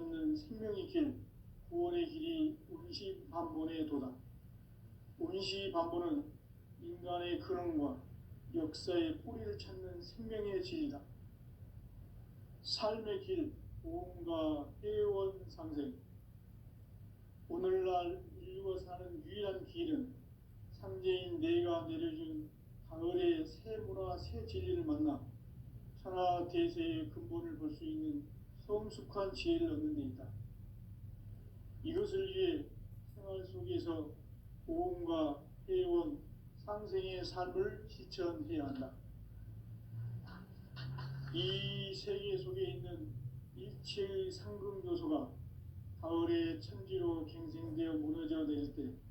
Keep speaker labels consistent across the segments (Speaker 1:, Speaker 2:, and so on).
Speaker 1: 찾는 생명의 길, 구원의 길이 운시반본에 도다. 운시반본은 인간의 근원과 역사의 뿌리를 찾는 생명의 진리다. 삶의 길, 보험과 회원 상생. 오늘날 인류가 사는 유일한 길은 상제인 내가 내려준 가을의 새 문화, 새 진리를 만나 천하 대세의 근본을 볼 수 있는 성숙한 지혜를 얻는 데 있다. 이것을 위해 생활 속에서 보험과 회원, 상생의 삶을 실천해야 한다. 이 세계 속에 있는 일체의 상승교소가 가을의 천지로 갱생되어 무너져 내릴 때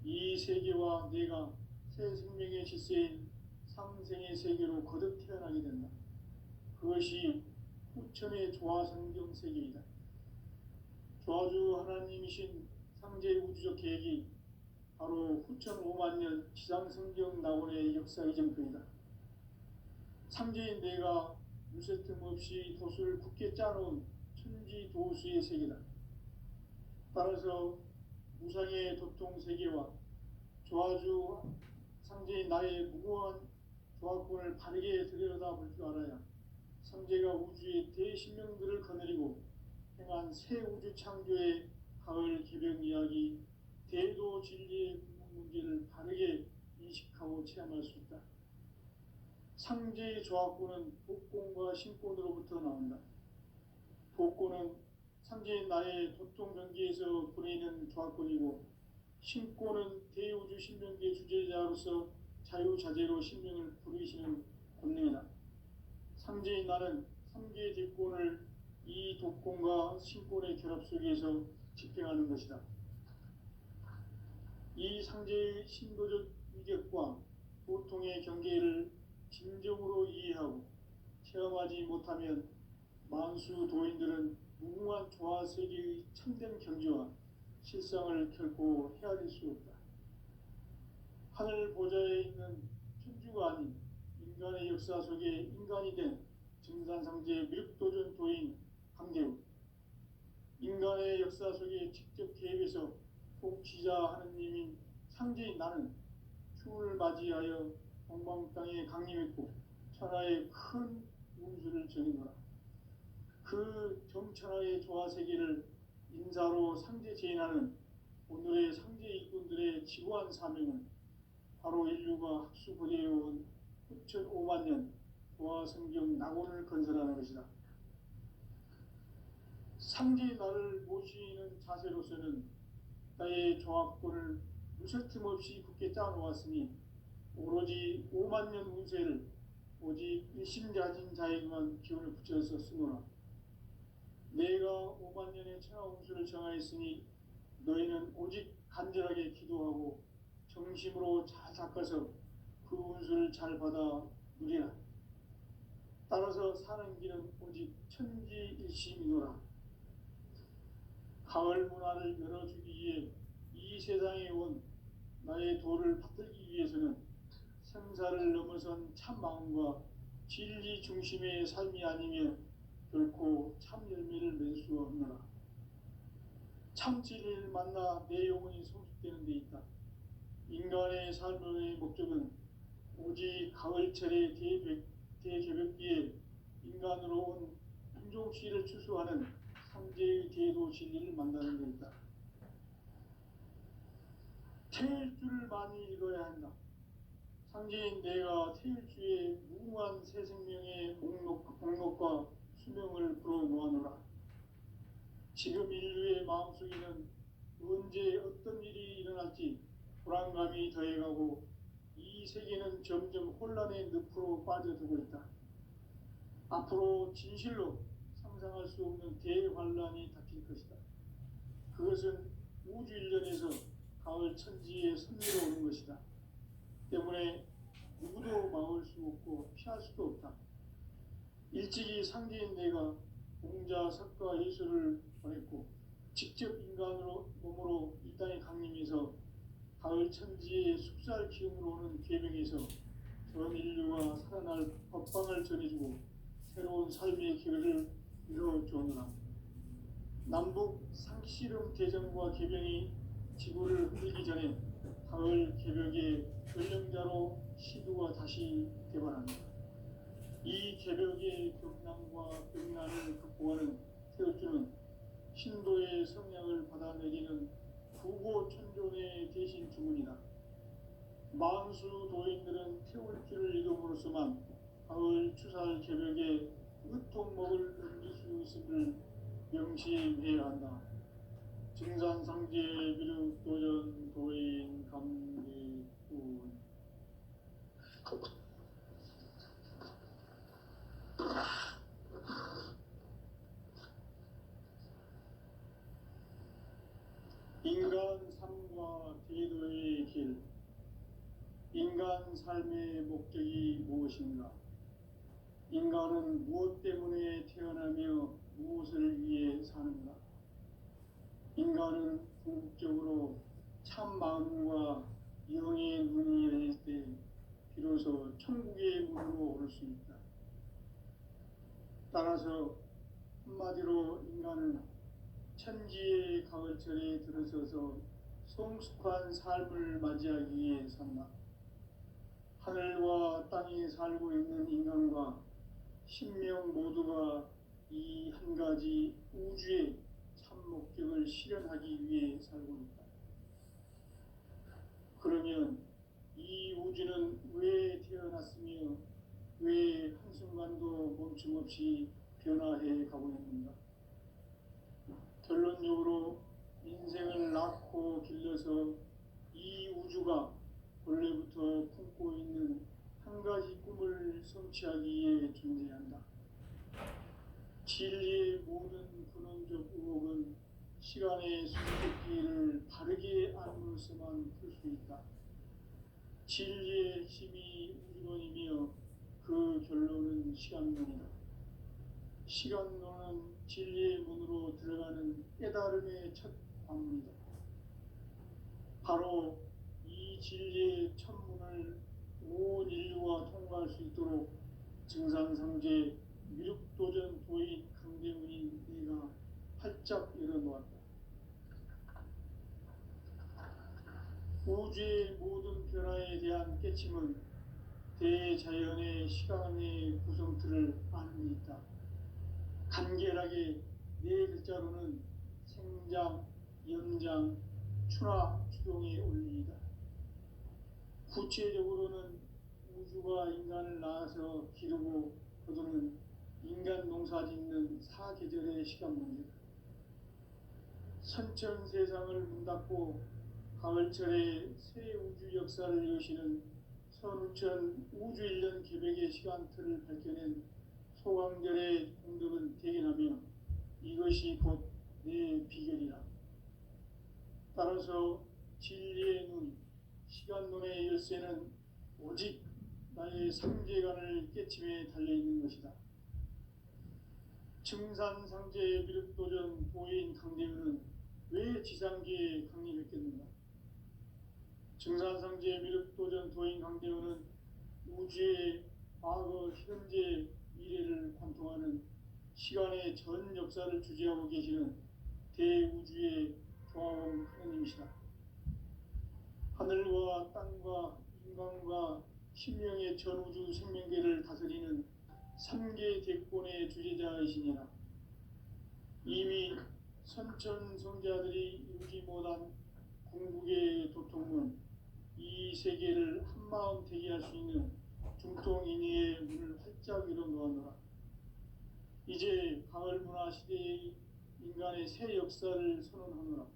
Speaker 1: 이 세계와 내가 새 생명의 질서인 상생의 세계로 거듭 태어나게 된다. 그것이 후천의 조화성경 세계이다. 조화주 하나님이신 상제 우주적 계획이 바로 후천 5만 년 지상성경 낙원의 역사 이정표이다. 상제인 내가 무쇠 틈 없이 도수를 굳게 짜놓은 천지 도수의 세계다. 따라서 무상의 도통 세계와 조화주 상제인 나의 무고한 조화권을 바르게 들여다볼 줄 알아야 상제가 우주의 대신명들을 거느리고 행한 새 우주 창조의 가을 개벽 이야기, 대도 진리의 문제를 바르게 인식하고 체험할 수 있다. 상제의 조화권은 복권과 신권으로부터 나온다. 복권은 상제인 나의 도통 경계에서 보내는 조화권이고, 신권은 대우주 신명계 주제자로서 자유자재로 신명을 부르시는 권능이다. 상제인 나는 3개의 뒷권을 이 독권과 신권의 결합 속에서 집행하는 것이다. 이 상제의 신도적 위격과 보통의 경계를 진정으로 이해하고 체험하지 못하면 만수 도인들은 무궁한 조화세계의 참된 경지와 실상을 결코 헤아릴 수 없다. 하늘 보좌에 있는 천주가 아닌 인간의 역사 속에 인간이 된 증산상제 미륵도전 도인 강대우, 인간의 역사 속에 직접 개입해서 통치자 하느님인 상제인 나는 추운을 맞이하여 동방 땅에 강림했고 천하의 큰 운수를 전해노라. 그 정천하의 조화세계를 인사로 상제 제인하는 오늘의 상제 일꾼들의 지구한 사명은 바로 인류가 학수부대해온 후천 5만 년 조화성경 낙원을 건설하는 것이다. 상제의 나를 모시는 자세로서는 나의 조화권을 무설틈 없이 굳게 짜놓았으니 오로지 5만 년 운세를 오직 일심자진 자에게만 기운을 붙여서 쓰노라. 내가 5만 년의 천하 운수를 정하였으니 너희는 오직 간절하게 기도하고 정심으로 잘 닦아서 그 운수를 잘 받아 누리라. 따라서 사는 길은 오직 천지일심이노라. 가을 문화를 열어주기 위해 이 세상에 온 나의 도를 받들기 위해서는 생사를 넘어선 참 마음과 진리 중심의 삶이 아니면 결코 참 열매를 맺을 수 없노라. 참 진리를 만나 내 영혼이 성숙되는 데 있다. 인간의 삶의 목적은 오직 가을철의 대개벽기에 인간으로 온 인종시를 추수하는 상제의 대도 진리를 만나는 데 있다. 태일주를 많이 읽어야 한다. 상제인 내가 태일주의 무궁한 새 생명의 목록과 수명을 불어놓아노라. 지금 인류의 마음속에는 언제 어떤 일이 일어날지 불안감이 더해가고 이 세계는 점점 혼란의 늪으로 빠져들고 있다. 앞으로 진실로 상상할 수 없는 대환란이 닥칠 것이다. 그것은 우주 일련에서 가을 천지에 선미로 오는 것이다. 때문에 누구도 막을 수 없고 피할 수도 없다. 일찍이 상제인 내가 공자, 석가, 예수를 보냈고 직접 인간으로 몸으로 이 땅에 강림해서 가을 천지의 숙살 기운으로 오는 계명에서 전 인류가 살아날 법방을 전해주고 새로운 삶의 기회를 이루어주느라. 남북 상씨름 대전과 개병이 지구를 흔들기 전에 가을 개벽의 전령자로 시두가 다시 개발합니다. 이 개벽의 벽난과 벽난을 극복하는 태어주는 신도의 성량을 받아내리는 구고천존의 대신 주문이다. 만수 도인들은 태울주를 이름으로서만 가을 추살 개벽에 으통목을 넘길 수 있음을 명심해야 한다. 증산상제 미륵도전 도인 감개군. 인간 삶과 대도의 길. 인간 삶의 목적이 무엇인가? 인간은 무엇 때문에 태어나며 무엇을 위해 사는가? 인간은 궁극적으로 참 마음과 영의 눈이 열릴 때 비로소 천국의 문으로 오를 수 있다. 따라서 한마디로 인간은 천지의 가을철에 들어서서 성숙한 삶을 맞이하기 위해 산다. 하늘과 땅에 살고 있는 인간과 신명 모두가 이 한 가지 우주의 참 목적을 실현하기 위해 살고 있다. 그러면 이 우주는 왜 태어났으며 왜 한순간도 멈춤없이 변화해 가고 있는가? 결론적으로 인생을 낳고 길러서 이 우주가 원래부터 품고 있는 한 가지 꿈을 성취하기 위해 존재한다. 진리의 모든 근원적 의혹은 시간의 숨죽기를 바르게 알므로서만 풀 수 있다. 진리의 핵심이 우주론이며 그 결론은 시간론이다. 시간론은 진리의 문으로 들어가는 깨달음의 첫 관문이다. 바로 이 진리의 첫 문을 온 인류가 통과할 수 있도록 증산상제 미륵도전 도인 강대문인 내가 활짝 열어놓았다. 우주의 모든 변화에 대한 깨침은 대자연의 시간의 구성틀을 아는 데 있다. 간결하게 네 글자로는 생장, 연장, 추나 추동의 원리이다. 구체적으로는 우주가 인간을 낳아서 기르고 거두는 인간 농사 짓는 사계절의 시간 문제다. 선천 세상을 문닫고 가을철에 새 우주 역사를 여시는 선우천 우주 1년 개벽의 시간틀을 밝혀낸 소강절의 공덕은 대견하며 이것이 곧 내 비결이라. 따라서 진리의 눈, 시간론의 열쇠는 오직 나의 상제관을 깨침에 달려있는 것이다. 증산상제 미륵도전 도인 강대은은 왜 지상계에 강림했겠는가? 증산상제 미륵도전 도인 강대은은 우주의 과거, 현재, 미래를 관통하는 시간의 전 역사를 주재하고 계시는 대우주의 조화원 하느님이시다. 하늘과 땅과 인간과 신명의 전우주 생명계를 다스리는 3계 대권의 주재자이시니라. 이미 선천 성자들이 이루지 못한 궁극의 도통문, 이 세계를 한마음 되게 할 수 있는 중통인의의 문을 활짝 열어놓았노라. 이제 가을 문화 시대의 인간의 새 역사를 선언하노라.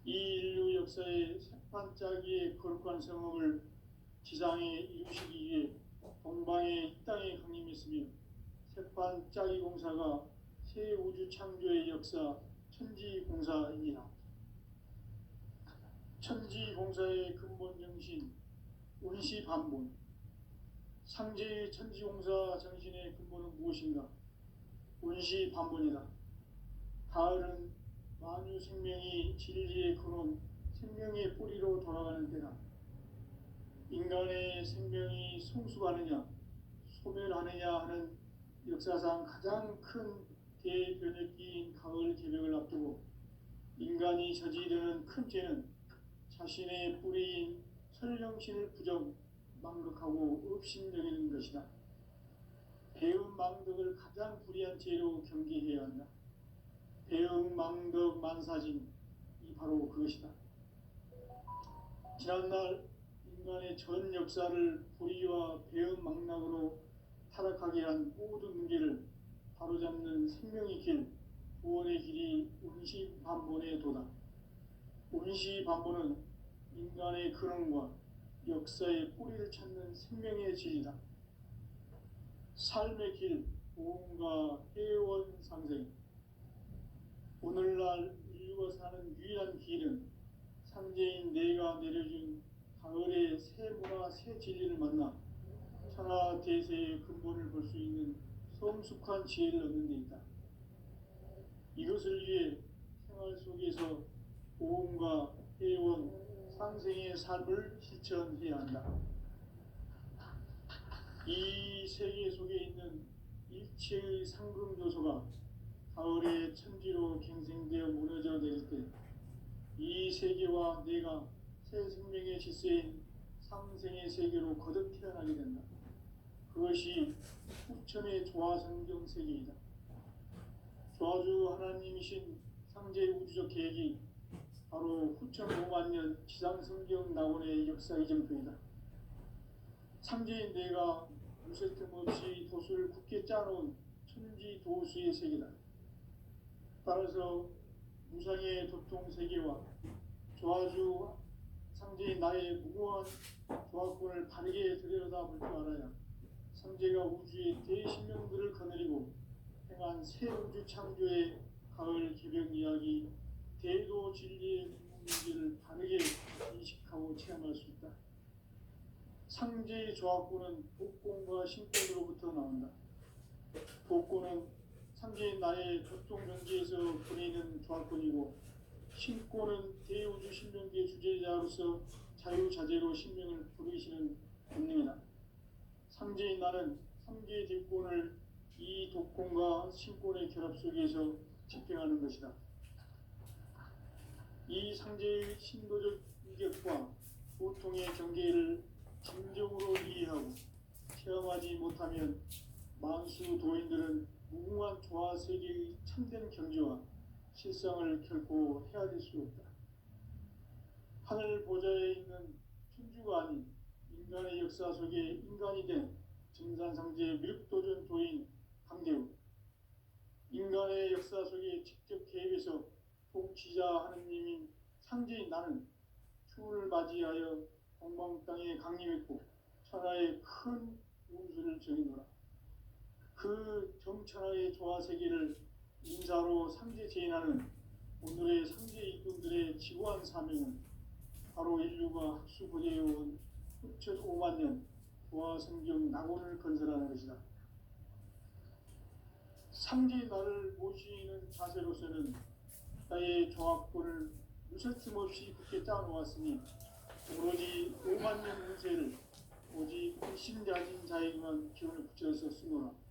Speaker 1: 이 인류 역사의 새판짜기의 거룩한 성업을 지상에 이루시기 위해 동방의 이 땅에 강림했으며 새판짜기 공사가 새 우주 창조의 역사 천지공사이니라. 천지공사의 근본 정신 운시반본. 상제의 천지공사 정신의 근본은 무엇인가? 운시반본이다. 가을은 만유 생명이 진리의 근원, 생명의 뿌리로 돌아가는 때다. 인간의 생명이 성숙하느냐, 소멸하느냐 하는 역사상 가장 큰 대변혁기인 가을 개벽을 앞두고 인간이 저지르는 큰 죄는 자신의 뿌리인 설령신을 부정, 망극하고 업신여기는 것이다. 배은 망덕을 가장 불의한 죄로 경계해야 한다. 배은 망덕 만사진이 바로 그것이다. 지난날 인간의 전 역사를 불의와 배은 망락으로 타락하게 한 모든 문제를 바로잡는 생명의 길, 구원의 길이 운시반본의 도다. 운시반본은 인간의 근원과 역사의 뿌리를 찾는 생명의 진리다. 삶의 길, 보험과 회원 상생. 오늘날 인류가 사는 유일한 길은 상제인 내가 내려준 가을의 새 문화, 새 진리를 만나 천하 대세의 근본을 볼 수 있는 성숙한 지혜를 얻는 데 있다. 이것을 위해 생활 속에서 보험과 회원, 상생의 삶을 실천해야 한다. 이 세계 속에 있는 일체의 상금 요소가 가을의 천지로 갱생되어 무너져 내릴 때 이 세계와 내가 새 생명의 질서인 상생의 세계로 거듭 태어나게 된다. 그것이 후천의 조화성경 세계이다. 조화주 하나님이신 상제의 우주적 계획이 바로 후천 5만 년 지상성경 낙원의 역사 이정표이다. 상제인 내가 무쇠 틈 없이 도수를 굳게 짜놓은 천지 도수의 세계다. 따라서 무상의 도통 세계와 조화주 상제인 나의 무고한 조화권을 바르게 들여다볼 줄 알아야 상제가 우주의 대신명들을 거느리고 행한 새 우주 창조의 가을 개벽 이야기 대도 진리의 문제를 바르게 인식하고 체험할 수 있다. 상제의 조화권은 복권과 신권으로부터 나온다. 복권은 상제인 나의 도통 존재에서 보내는 조화권이고, 신권은 대우주 신명기의 주제자로서 자유자재로 신명을 부르시는 본능이다. 상제인 나는 상제의 뒷권을 이 독권과 신권의 결합 속에서 집행하는 것이다. 이 상제의 신도적 위격과 보통의 경계를 진정으로 이해하고 체험하지 못하면 만수 도인들은 무궁한 조화 세계의 참된 경지와 실상을 결코 헤아릴 수 없다. 하늘 보좌에 있는 천주가 아닌 인간의 역사 속에 인간이 된 증산상제의 미륵도전 도인 강대우, 인간의 역사 속에 직접 개입해서 통치자 하느님인 상제인 나는 추운을 맞이하여 동방 땅에 강림했고 천하의 큰 운수를 정해노라. 그 정천하의 조화 세계를 인사로 상제 제인하는 오늘의 상제 일꾼들의 지구한 사명은 바로 인류가 학수고대해온 후천 5만 년 조화 성경 낙원을 건설하는 것이다. 상제의 나를 모시는 자세로서는 나의 조화권을 무설틈 없이 굳게 짜놓았으니 오로지 5만 년 운세를 오직 일심자진 자에게만 기운을 붙여서 쓰노라.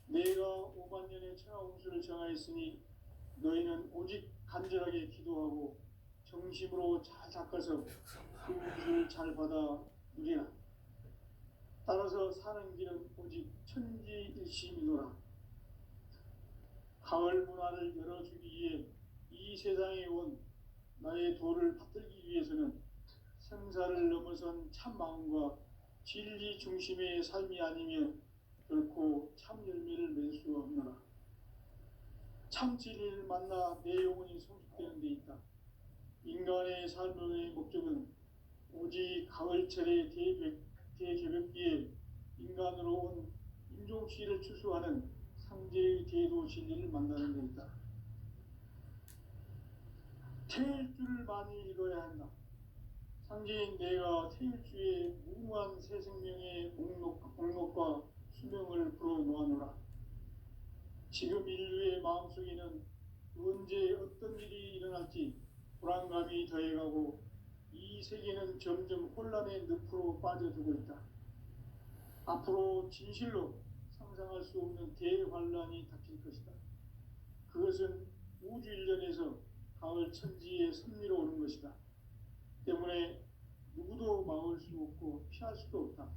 Speaker 1: 내가 5만 년의 천하 운수를 정하였으니 너희는 오직 간절하게 기도하고 정심으로 잘 닦아서 그 운수를 잘 받아 누리라. 따라서 사는 길은 오직 천지일심이노라. 가을 문화를 열어주기 위해 이 세상에 온 나의 도를 받들기 위해서는 생사를 넘어선 참 마음과 진리 중심의 삶이 아니면 결코 참 열매를 맺을 수 없노라. 참 진리를 만나 내 영혼이 성숙되는 데 있다. 인간의 삶의 목적은 오직 가을철의 대개벽기에 인간으로 온 인종시를 추수하는 상제의 대도 진리를 만나는 데 있다. 태일주를 많이 읽어야 한다. 상제인 내가 태일주의 무궁한 새 생명의 목록과 수명을 불어놓아노라. 지금 인류의 마음속에는 언제 어떤 일이 일어날지 불안감이 더해가고 이 세계는 점점 혼란의 늪으로 빠져들고 있다. 앞으로 진실로 상상할 수 없는 대환란이 닥칠 것이다. 이것은 우주 일련에서 가을 천지의 섭리로 오는 것이다. 때문에 누구도 막을 수 없고 피할 수도 없다.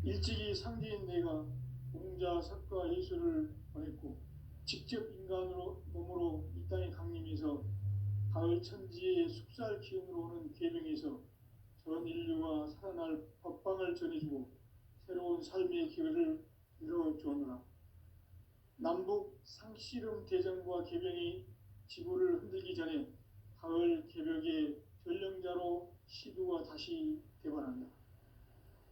Speaker 1: 일찍이 상제인 내가 공자, 석가, 예수를 보냈고 직접 인간으로 몸으로 이 땅에 강림해서 가을 천지의 숙살 기운으로 오는 계명에서 전 인류가 살아날 법방을 전해주고 새로운 삶의 기회를 이뤄주느라. 남북 상씨름 대전과 개병이 지구를 흔들기 전에 가을 개벽의 전령자로 시두가 다시 대발한다.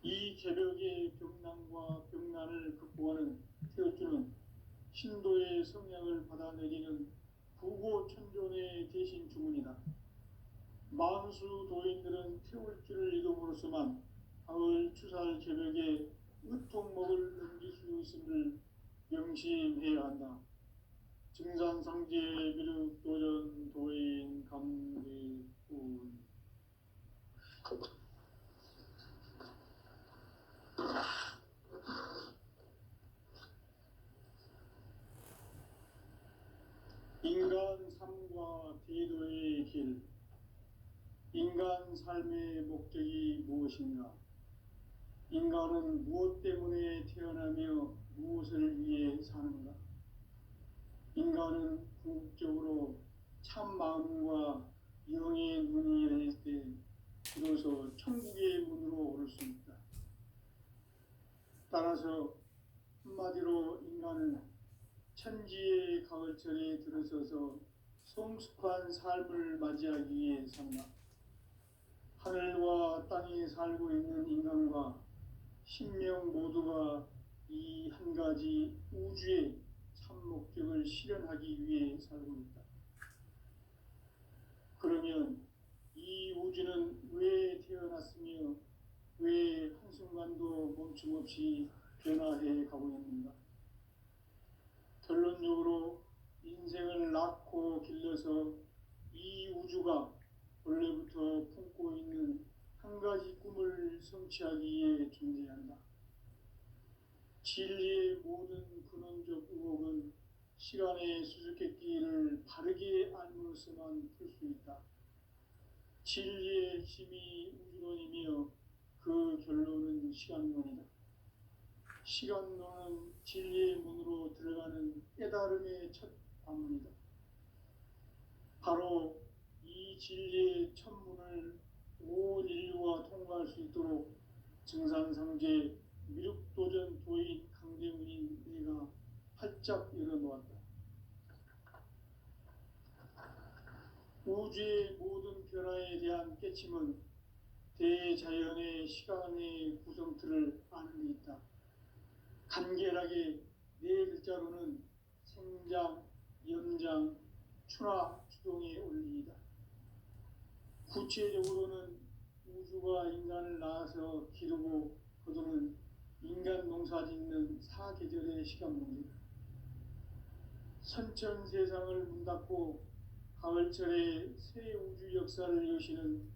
Speaker 1: 이 개벽의 병난과 병난을 극복하는 태울주는 신도의 성향을 받아내리는 구고천존의 대신 주문이다. 만수 도인들은 태울주를 이름으로서만 가을 추살 개벽에 으통목을 넘길 수 있음을 명심해야 한다. 증산상제 미륵 도전 도인 감리군. 인간 삶과 대도의 길. 인간 삶의 목적이 무엇인가? 인간은 무엇 때문에 태어나며 무엇을 위해 사는가? 인간은 궁극적으로 참 마음과 영의 눈이 열릴 때 비로소 천국의 문으로 오를 수 있다. 따라서 한마디로 인간은 천지의 가을철에 들어서서 성숙한 삶을 맞이하기 위해 산다. 하늘과 땅에 살고 있는 인간과 신명 모두가 이 한 가지 우주의 참 목적을 실현하기 위해 살고 있다. 그러면 이 우주는 왜 태어났으며 왜 한순간도 멈춤없이 변화해 가고 있는가? 결론적으로 인생을 낳고 길러서 이 우주가 원래부터 품고 있는 한 가지 꿈을 성취하기 위해 존재한다. 진리의 모든 근원적 의혹은 시간의 수수께끼를 바르게 알므로서만 풀 수 있다. 진리의 힘이 우주론이며 그 결론은 시간론이다. 시간론은 진리의 문으로 들어가는 깨달음의 첫 관문이다. 바로 이 진리의 첫 문을 온 인류가 통과할 수 있도록 증산상제 미륵도전 도인 강대문인 내가 활짝 열어놓았다. 우주의 모든 변화에 대한 깨침은 대자연의 시간의 구성틀을 아는 데 있다. 간결하게 네 글자로는 생장, 연장, 추나 추동의 원리이다. 구체적으로는 우주가 인간을 낳아서 기르고 거두는 인간 농사 짓는 사계절의 시간 문제다. 선천 세상을 문닫고 가을철에 새 우주 역사를 여시는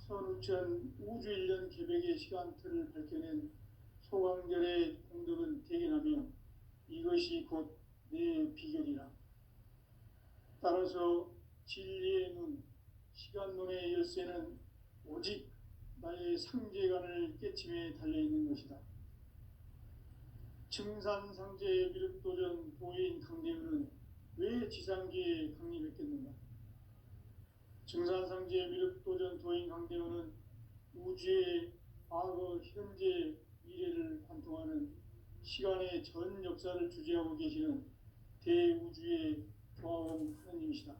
Speaker 1: 선우천 우주 1년 개벽의 시간틀을 밝혀낸 소강절의 공덕은 대견하며 이것이 곧 내 비결이라. 따라서 진리의 눈, 시간론의 열쇠는 오직 나의 상제관을 깨침에 달려있는 것이다. 증산상제 미륵도전 도인 강대문은 왜 지상계에 강림했겠는가? 증산상제 미륵도전 도인 강대문은 우주의 과거, 현재, 미래를 관통하는 시간의 전 역사를 주재하고 계시는 대우주의 조화원 하느님이시다.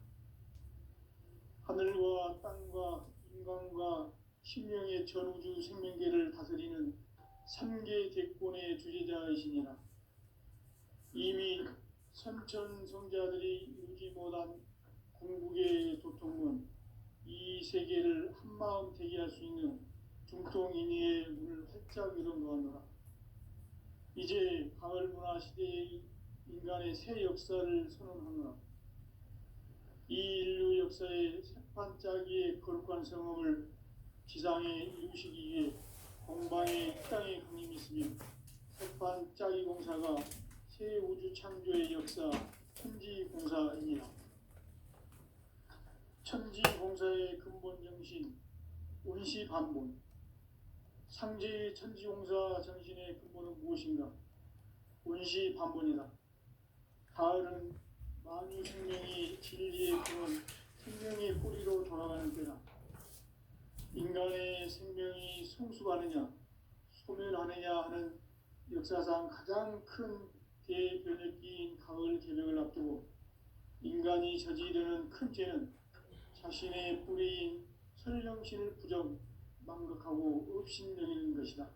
Speaker 1: 하늘과 땅과 인간과 신명의 전우주 생명계를 다스리는 3개 대권의 주제자이시니라. 이미 선천성자들이 이루지 못한 궁극의 도통문, 이 세계를 한마음 되게 할 수 있는 중통인의의 문을 활짝 열어놓았노라. 이제 가을 문화 시대의 인간의 새 역사를 선언하노라. 이 인류 역사의 새판짜기의 거룩한 성험을 지상에 이루시기 위해 공방의 땅에 강림이 있으며 새판짜기 공사가 새 우주 창조의 역사 천지 공사 부사입니다. 천지공사의 근본 정신, 운시반본. 상제의 천지공사 정신의 근본은 무엇인가? 운시반본이다. 가을은 만유 생명이 진리의 근원, 생명의 뿌리로 돌아가는 때다. 인간의 생명이 성숙하느냐, 소멸하느냐 하는 역사상 가장 큰 대변혁기인 가을 개벽을 앞두고 인간이 저지르는 큰 죄는 자신의 뿌리인 설령신을 망각하고 업신여기는 것이다.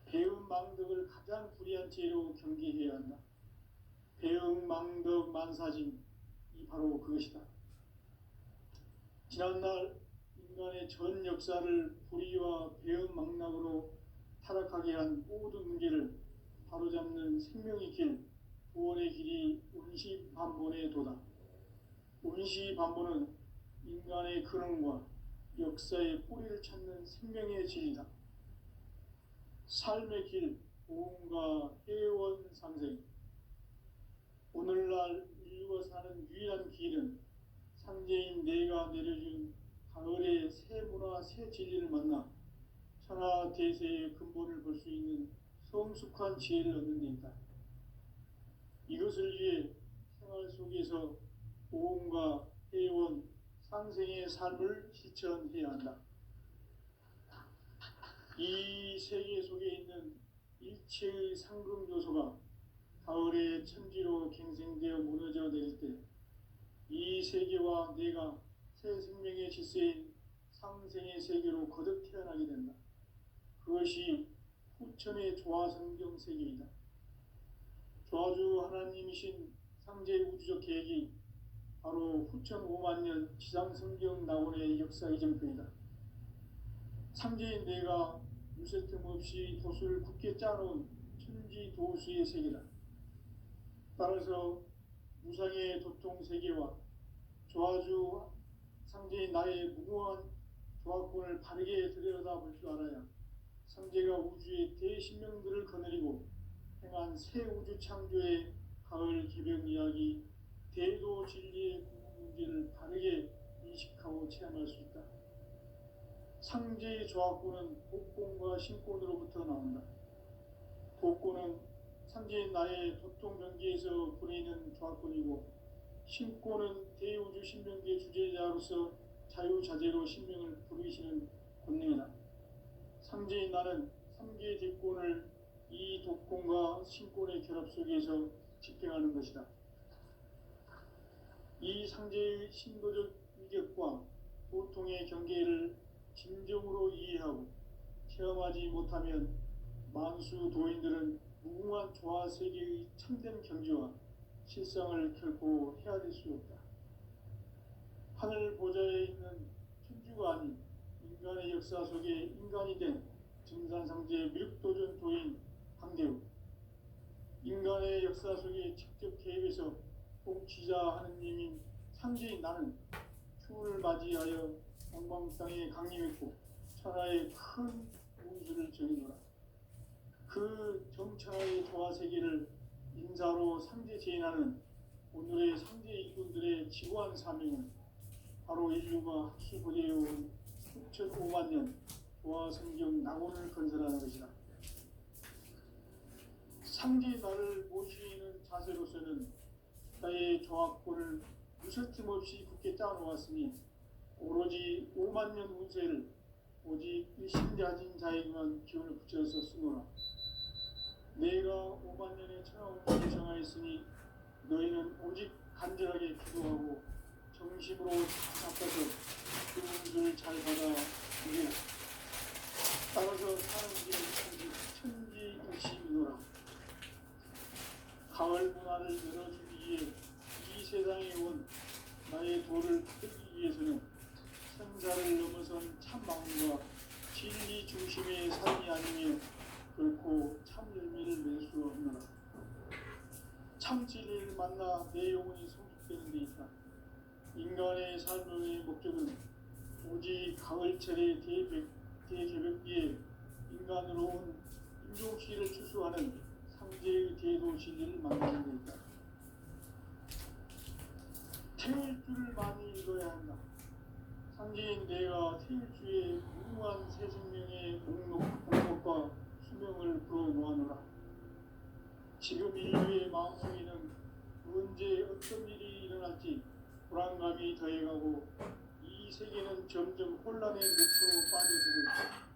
Speaker 1: 배음 망덕을 가장 불의한 죄로 경계해야 한다. 배음 망덕 만사진, 이 바로 그것이다. 지난날 인간의 전 역사를 불의와 배음 망락으로 타락하게 한 모든 문제를 바로잡는 생명의 길, 구원의 길이 운시반본의 도다. 운시반본은 인간의 근원과 역사의 뿌리를 찾는 생명의 진리다. 삶의 길, 보험과 회원 상생. 오늘날 인류가 사는 유일한 길은 상제인 내가 내려준 가을의 새 문화, 새 진리를 만나 천하 대세의 근본을 볼 수 있는 성숙한 지혜를 얻는 데 있다. 이것을 위해 생활 속에서 보험과 회원, 상생의 삶을 실천해야 한다. 이 세계 속에 있는 일체의 상금 요소가 가을의 천지로 갱생되어 무너져 내릴 때 이 세계와 내가 새 생명의 질서인 상생의 세계로 거듭 태어나게 된다. 그것이 후천의 조화성경 세계이다. 조화주 하나님이신 상제의 우주적 계획이 바로 후천 5만 년 지상성경 낙원의 역사의 정표이다. 상제인 내가 유세 틈 없이 도수를 굳게 짜놓은 천지 도수의 세계다. 따라서 무상의 도통 세계와 조화주 상제인 나의 무궁한 조화권을 바르게 들여다볼 줄 알아야 상제가 우주의 대신명들을 거느리고 행한 새 우주 창조의 가을 개벽 이야기, 대도 진리의 문제를 바르게 인식하고 체험할 수 있다. 상제의 조화권은 복권과 신권으로부터 나온다. 복권은 상제인 나의 도통 변기에서 보내는 조화권이고, 신권은 대우주 신명기의 주제자로서 자유자재로 신명을 부르시는 권능이다. 상제인 나는 3개의 대권을 이 독권과 신권의 결합 속에서 집행하는 것이다. 이 상제의 신도적 위격과 보통의 경계를 진정으로 이해하고 체험하지 못하면 만수 도인들은 무궁한 조화 세계의 참된 경지와 실상을 결코 헤아릴 수 없다. 하늘 보좌에 있는 천주가 아닌 인간의 역사 속에 인간이 된 증산상제의 미륵도전 도인 황대우, 인간의 역사 속에 직접 개입해서 통치자 하느님인 상제인 나는 추운을 맞이하여 동방땅에 강림했고 천하의 큰 운수를 정해노라. 그 정천하의 조화세계를 인사로 상제 제인하는 오늘의 상제 일꾼들의 지구한 사명은 바로 인류가 학수부대해온 6,5만 년 조화성경 낙원을 건설하는 것이다. 상제 나를 모시는 자세로서는 나의 조화권을 무설틈 없이 굳게 짜놓았으니 오로지 5만 년 운세를 오직 일심자진 자에게만 기운을 붙여서 쓰노라. 내가 5만 년의 천하 운세를 정하였으니 너희는 오직 간절하게 기도하고 정심으로 닦아서 그 운수를 잘 받아 주리라. 따라서 사는 길은 천지일심이노라. 가을 문화를 열어주기 위해 이 세상에 온 나의 도를 받기 위해서는 생사를 넘어선 참 마음과 진리 중심의 삶이 아니면 결코 참 열매를 낼 수 없노라. 참 진리를 만나 내 영혼이 성숙되는 데 있다. 인간의 삶의 목적은 오직 가을철의 대개벽기에 인간으로 온 인종시를 추수하는 상제의 대도 진리를 만나는 데 있다. 태울주를 많이 읽어야 한다. 상제인 내가 태울주의 무궁한 새 생명의 목록과 수명을 풀어놓아노라. 지금 인류의 마음속에는 언제 어떤 일이 일어날지 불안감이 더해가고 이 세계는 점점 혼란의 늪으로 빠져들고 있다.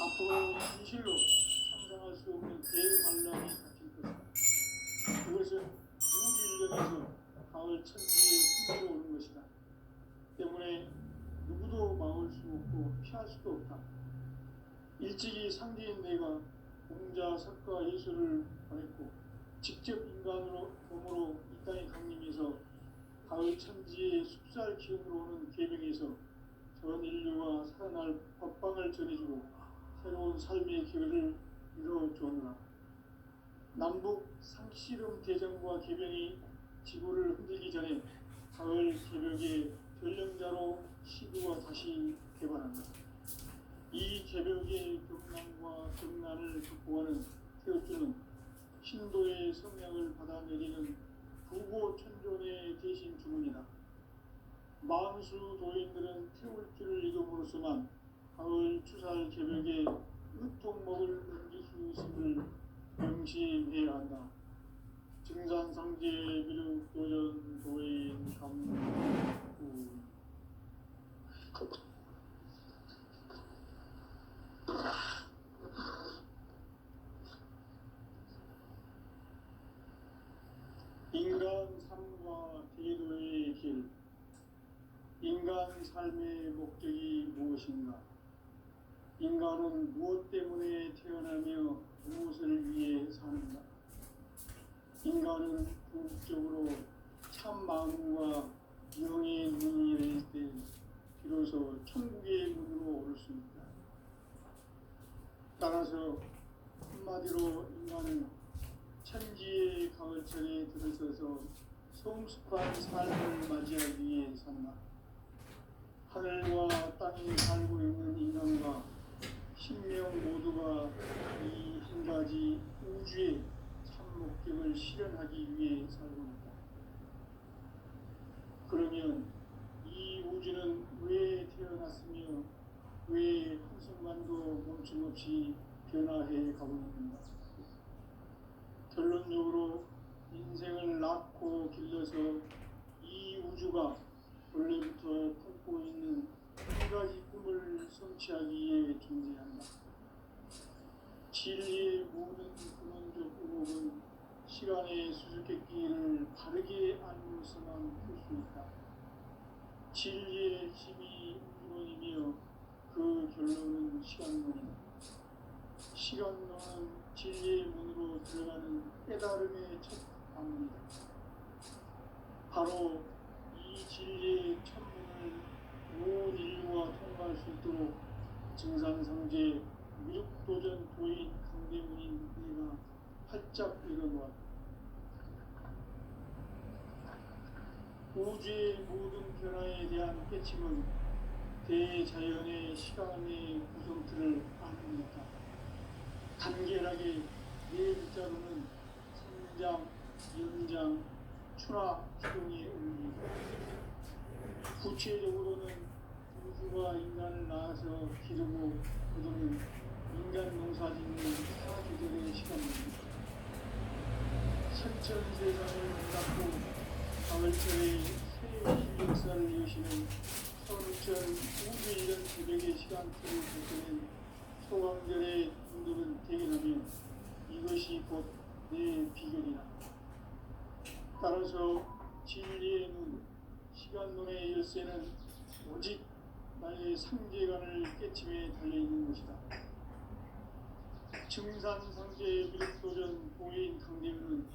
Speaker 1: 앞으로 진실로 상상할 수 없는 대환란이 닥칠 것이다. 그것은 우주 일련에서 가을 천지에 흔들어 오는 것이다. 때문에 누구도 막을 수 없고 피할 수도 없다. 일찍이 상제인 내가 공자, 석가, 예수를 보냈고 직접 인간으로 몸으로 이 땅에 강림해서 가을 천지의 숲살 기운으로 오는 계명에서 전 인류와 살아날 법방을 전해주고 새로운 삶의 기회를 이뤄주었노라. 남북 상씨름 대전과 개병이 지구를 흔들기 전에 가을 개벽의 전령자로 시구가 다시 개발한다. 이 개벽의 경난과 경난을 극복하는 태울주는 신도의 성령을 받아내리는 부고천존의 대신 주문이다. 만수 도인들은 태울주를 이름으로서만 가을 추살 개벽의 으통목을 넘길 수 있음을 명심해야 한다. 증산상제 미륵 도전 도인 감구 인간 삶과 대도의 길. 인간 삶의 목적이 무엇인가? 인간은 무엇 때문에 태어나며 무엇을 위해 사는가? 인간은 궁극적으로 참 마음과 영의 눈이 열릴 때 비로소 천국의 문으로 오를 수 있다. 따라서 한마디로 인간은 천지의 가을철에 들어서서 성숙한 삶을 맞이하기 위해 산다. 하늘과 땅에 살고 있는 인간과 신명 모두가 이 한 가지 우주의 참 목적을 실현하기 위해 살고 있다. 그러면 이 우주는 왜 태어났으며 왜 한순간도 멈춤없이 변화해 가고 있는가? 결론적으로 인생을 낳고 길러서 이 우주가 원래부터 품고 있는 한 가지 꿈을 성취하기 위해 존재한다. 진리의 모든 근원적 의목은 시간의 수수께끼를 바르게 알고서만 풀 수 있다. 진리의 핵심이 우주론이며 그 결론은 시간론이다. 시간론은 진리의 문으로 들어가는 깨달음의 첫 방문이다. 바로 이 진리의 첫문을 온 인류가 통과할 수 있도록 증산상제 미륵도전 도인 강대문인 내가 활짝 열어놓았다. 우주의 모든 변화에 대한 깨침은 대자연의 시간의 구성틀을 아는 것이다. 간결하게 네 글자로는 성장, 연장, 추나 추동의 의미이다. 구체적으로는 우주가 인간을 낳아서 기르고 거두는 인간 농사짓는 사계절의 시간입니다. 천천세상을 닫고 가을철의 새 역사를 여시는 선우천 우주 일년 새벽의 시간틀을 보내는 소강절의 분들은 대견하며 이것이 곧 내 비결이다. 따라서 진리의 눈, 시간론의 열쇠는 오직 나의 상제관을 깨침에 달려있는 것이다. 증산상제 미륵도전 도인 강림은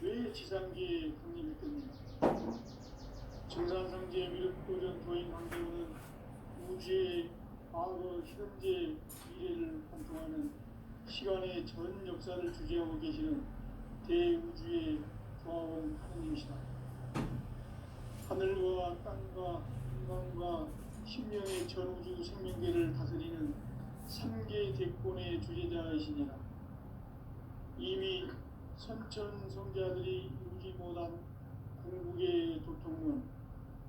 Speaker 1: 왜 지상계에 강림했겠는가? 증산상제 미륵도전 도인 강림은 우주의 과거, 현재, 미래를 관통하는 시간의 전 역사를 주재하고 계시는 대우주의 조화원 하느님이시다. 하늘과 땅과 인간과 신명의 전우주 생명계를 다스리는 3개 대권의 주제자이시니라. 이미 선천성자들이 이루지 못한 궁극의 도통문,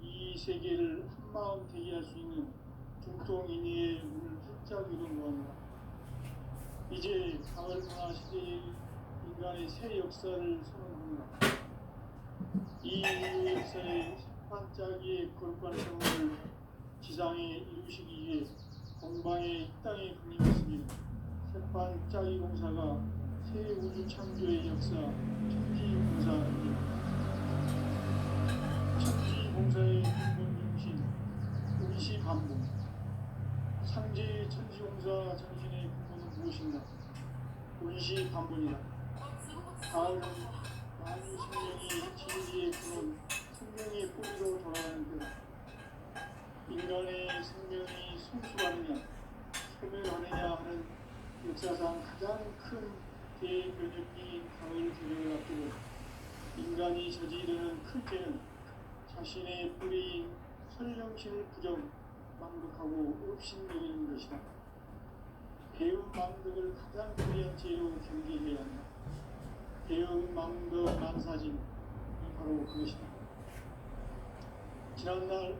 Speaker 1: 이 세계를 한마음 되게 할 수 있는 중통인의의 문을 활짝 열어놓았노라. 이제 가을 문화 시대의 인간의 새 역사를 선언합니다. 이 역사의 반짝이의 거룩한 성물을 지상에 이루시기 위해 공방에 이 땅에 강림했으니 새반짝이 공사가 새 우주 창조의 역사 천지공사입니다. 천지공사의 근본 중심 운시반복. 상제 천지공사 정신의 근본은 무엇인가? 운시반복이다. 가을은 만유 생명이 진리의 근원 생명의 뿌리로 돌아가는 때다. 인간의 생명이 성숙하느냐 소멸하느냐 하는 역사상 가장 큰 대변혁기인 가을 개혁을 앞두고 인간이 저지르는 큰 죄는 자신의 뿌리인 설령신을 부정 망극하고 업신여기는 것이다. 배움 망극을 가장 불리한 죄로 경계해야 한다. 배움 망극 만사진이 바로 그것이다. 지난날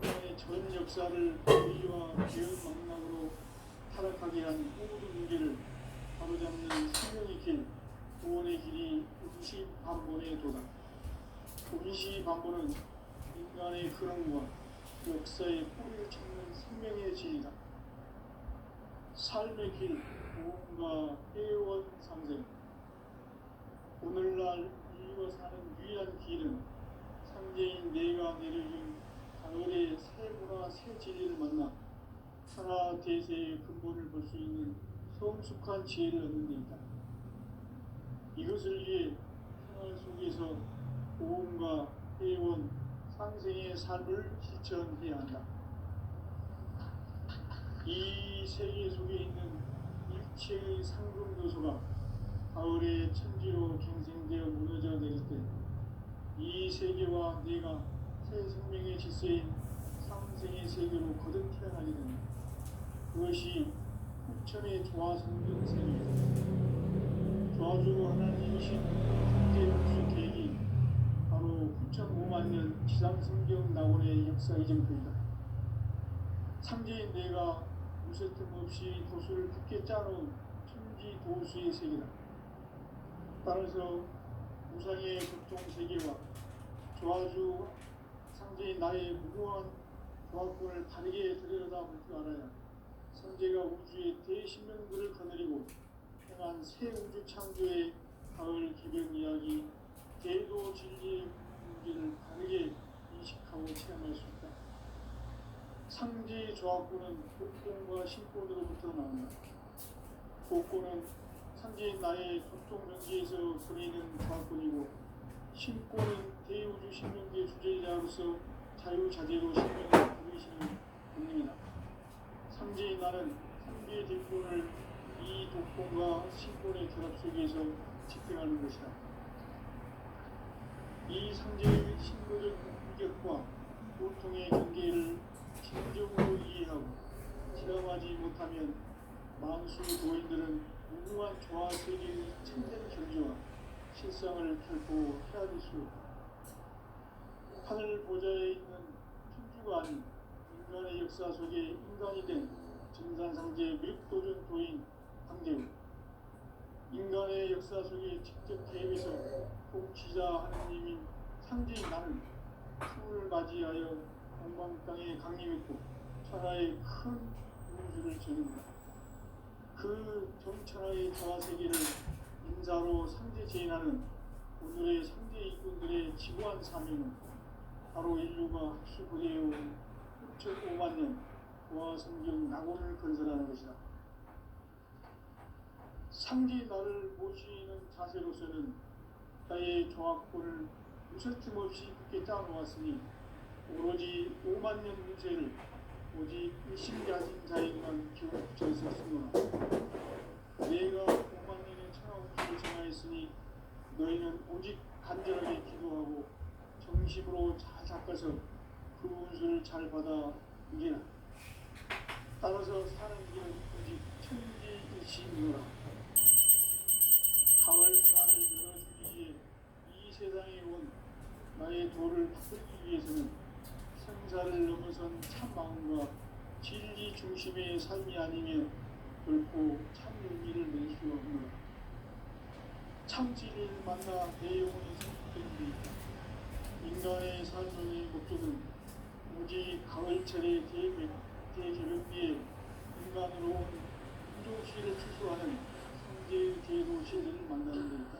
Speaker 1: 인간의 전 역사를 의와 배움 망락으로 타락하게 한 모든 문제를 바로잡는 생명의 길, 구원의 길이 운시반본의 도다. 운시반본은 인간의 근원과 역사의 뿌리를 찾는 생명의 진이다. 삶의 길, 구원과 회원 상생. 오늘날 인류가 사는 유일한 길은 상제인 내가 내려준 가을의 새 문화 새 진리를 만나 천하 대세의 근본을 볼 수 있는 성숙한 지혜를 얻는 데 있다. 이것을 위해 생활 속에서 보험과 회원, 상생의 삶을 실천해야 한다. 이 세계 속에 있는 일체의 상금 요소가 가을의 천지로 갱생되어 무너져 내릴 때 이 세계와 내가 새 생명의 질서인 상생의 세계로 거듭 태어나게 된다. 그것이 후천의 조화성경 세계이다. 조화주 하나님이신 창제국수 계획이 바로 9,500,000년 지상성경 낙원의 역사 이정표이다. 창제인 내가 무쇠틈 없이 도수를 굳게 짜놓은 천지 도수의 세계다. 따라서 무상의 교통세계와 조화주 상제인 나의 무고한 조화권을 바르게 들여다볼 줄 알아야 선제가 우주의 대신명들을 거느리고 행한 새 우주 창조의 가을 개변 이야기 대도 진리의 문제를 바르게 인식하고 체험할 수 있다. 상제 조화권은 복권과 신권으로부터 나온다. 복권은 상제인 나의 고통 명기에서 보내는 조화권이고 신권은 대우주 신명계 주제자로서 자유자재로 신명을 부르시는 분입니다. 상제인 나는 상제의 대표를 이 독권과 신권의 결합 속에서 집행하는 것이다. 이 상제의 신고적 인격과 고통의 경계를 진정으로 이해하고 실험하지 못하면 만수 도인들은 무궁한 조화 세계의 참된 경지와 실상을 결코 헤아릴 수 없다. 하늘 보좌에 있는 천주가 아닌 인간의 역사 속에 인간이 된 증산상제 밀도준 도인 황대우, 인간의 역사 속에 직접 개입해서 통치자 하느님인 상제인 나는 추을 맞이하여 동방 땅에 강림했고 천하의 큰 우주를 전한다. 그 정천하의 조화세계를 인사로 상제 제인하는 오늘의 상제 일꾼들의 지구한 사명은 바로 인류가 학수부대해온 6,500,000년 조화성경 낙원을 건설하는 것이다. 상제 나를 모시는 자세로서는 나의 조화권을 무설틈 없이 굳게 짜놓았으니 오로지 50,000년 문제를 오직 일심가진 자에게만 기억 붙여 있었으므로 내가 50,000년의 천하운수를 정하였으니 너희는 오직 간절하게 기도하고 정심으로 잘 닦아서 그 운수를 잘 받아 이기라. 따라서 사는 길은 오직 천지일심이노라. 가을 문화를 열어주기 위해 이 세상에 온 나의 도를 받들기 위해서는 생사를 넘어선 참 마음과 진리 중심의 삶이 아니면 결코 참 의미를 낼 수 없는 참 진리를 만나 내 영혼이 성숙되는 데 인간의 삶의 목적은 오직 가을철의 대개벽비에 인간으로 온 부조시를 추수하는 성제의 대도시들을 만나는 데이다.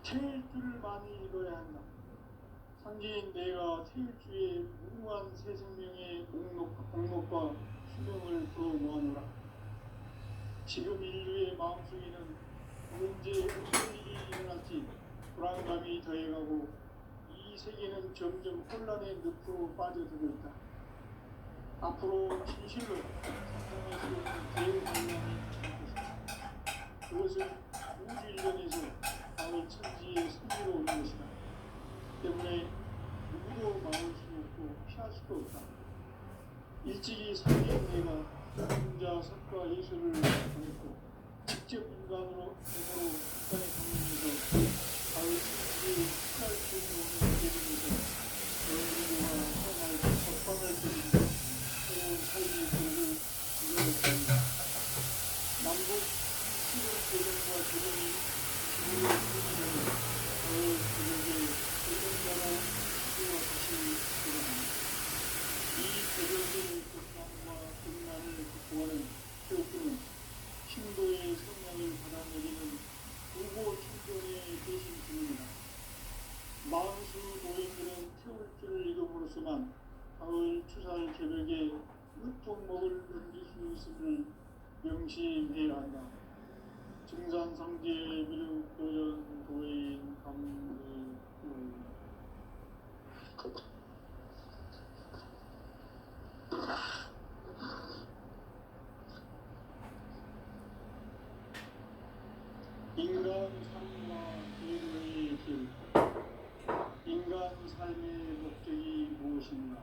Speaker 1: 태일주를 많이 읽어야 한다. 상제인 내가 태일주의 무궁한 새 생명의 공목과 수명을 풀어 모아노라. 지금 인류의 마음속에는 언제 어떤 일이 일어날지 불안감이 더해가고 이 세계는 점점 혼란의 늪으로 빠져들고 있다. 앞으로 진실로 상상할 수 없는 대응방향이 있을 것이다. 그것은 우주 일련에서 가을 천지의 승리로 오는 것이다. 때문에 누구도 막을 수 없고 피할 수도 없다. 일찍이 상계인 내가 혼자 석과 예술을 보냈고 직접 인간의 방문에서 가을 천지의 피할 수 없는 대중에서 인류가 태어날 법방을 드리고 새로운 삶의 길을 이뤄냈습니다. 남북 시골 대전과 대전이 지구를 부딪히는 가을 저녁에 대전자로 시도가 다시 돌아갑니다. 이 대전의 고통과 등난을 극복하는 태극기는 신도의 성량을 받아내리는 후보 충전의 대신 중입니다. 마흔수 노인들은 태울주를 읽음으로써만 가을 추살 개벽에 으통목을 넘길 수 있음을 명심해야 한다. 증산상제 미륵도전 도인 강의구 인간 삶과 인류의 길. 인간 삶의 목적이 무엇인가?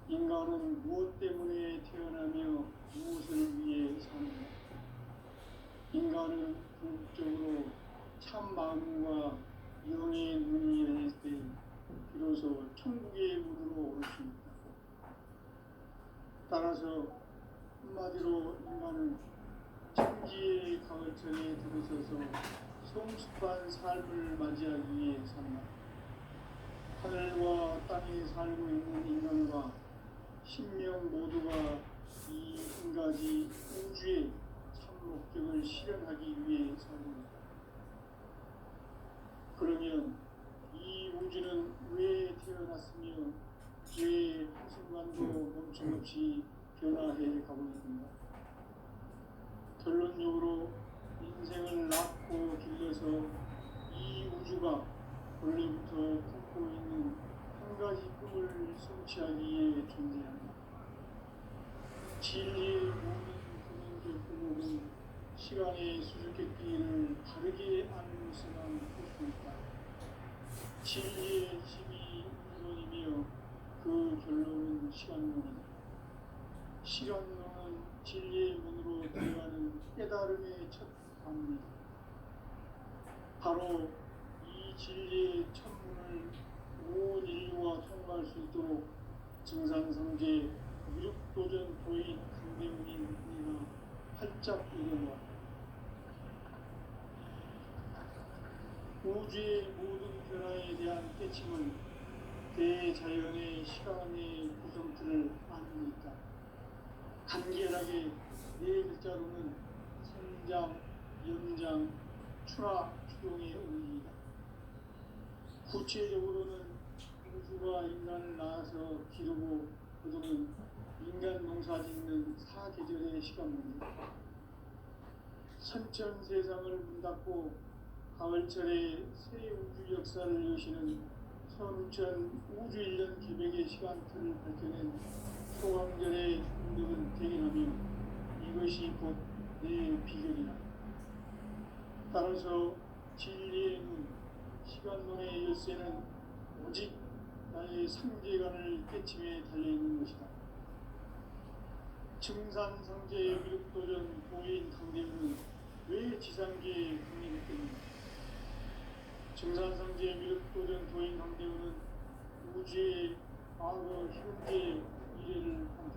Speaker 1: 인간은 무엇 때문에 태어나며 무엇을 위해 사는가? 인간은 궁극적으로 참 마음과 영의 눈이 열릴 때 비로소 천국의 무드로 오를 수 있다. 따라서 한마디로 인간은 천지의 가을철에 들어서서 성숙한 삶을 맞이하기 위해 산다. 하늘과 땅에 살고 있는 인간과 신명 모두가 이 한 가지 우주의 참 목적을 실현하기 위해 삽니다. 그러면 이 우주는 왜 태어났으며 왜 한순간도 멈춤없이 변화해 가고 있는가? 결론적으로 인생을 낳고 길러서 이 우주가 원래부터 품고 있는 한 가지 꿈을 성취하기 위해 존재한다. 진리의 모든 근원적 구목은 시간의 수수께끼를 바르게 아는 것에만 볼 수 있다. 진리의 핵심이 이론이며 그 결론은 시간론이다. 시간론은 진리의 문으로 들어가는 깨달음의 첫 방문이다. 바로 이 진리의 첫문을 온 인류가 통과할 수 있도록 증산성제 미륵도전 도인 강대문인 우리가 활짝 일어나왔다. 우주의 모든 변화에 대한 깨침은 대자연의 시간의 구성틀을 아는 있다. 간결하게 네 글자로는 생장, 연장, 추락, 추동의 의미이다. 구체적으로는 우주가 인간을 낳아서 기르고 그동안 인간 농사 짓는 사계절의 시간입니다. 선천 세상을 문 닫고 가을철에 새 우주 역사를 여시는 선우천 우주 1년 기백의 시간틀을 밝혀낸 소강절의 운동은 대견하며 이것이 곧 내 비결이라. 따라서 진리의 눈, 시간론의 열쇠는 오직 나의 상제관을 깨침에 달려있는 것이다. 증산상제의 미륵도전 도인 강대문은 왜 지상계에 강림했겠는가? 증산상제의 미륵도전 도인 강대문은 우주의 과거, 현재, 미래를 한